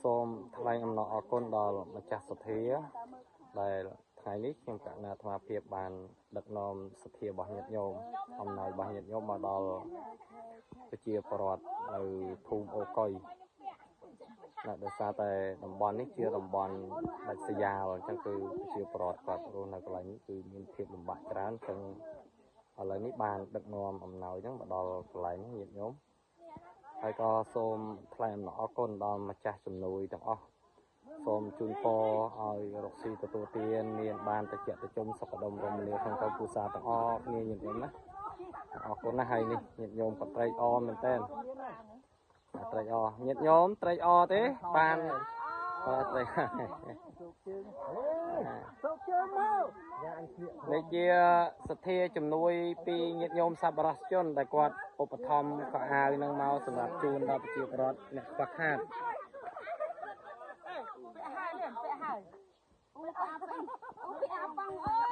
សូមថ្លែងអំណរអគុណដល់ម្ចាស់សទ្ធាដែលថ្ងៃនេះខ្ញុំកណាអាត្មាភាពបានដឹកនាំសទ្ធារបស់ញាតិញោមអំណោយរបស់ញាតិញោមមកដល់ប្រជាពលរដ្ឋនៅភូមិអូកុយដោយសារតែតំបន់នេះជាតំបន់ដាច់ស្រយាលអញ្ចឹងគឺប្រជាពលរដ្ឋគាត់រស់នៅកន្លែងនេះគឺមានភាពលំបាកច្រើនចឹងឥឡូវនេះបានដឹកនាំអំណោយហ្នឹងមកដល់កន្លែងញាតិញោមហើយក៏សូមថ្លែងអំណរអគុណដល់ម្ចាស់ជំនួយទាំងអស់សូមជូនពរឲ្យរកស៊ីទទួលទានមានបានតិចតិចសុខដុមរមនាក្នុងទៅគូសាទាំងអស់គ្នាញាតិញោមណាអរគុណណាស់ហើយនេះញាតិញោមក៏ត្រេកអរមែនតើត្រេកអរញាតិញោមត្រេកអរទេបានត្រេកនេះជាសទ្ធាជំនួយពីញាតិញោមសប្បុរសជនដែលគាត់ឧបត្ថម្ភកៅអៅនឹងមកសម្រាប់ជូនដល់ប្រជាពលរដ្ឋអ្នកខ្វះខាតអូ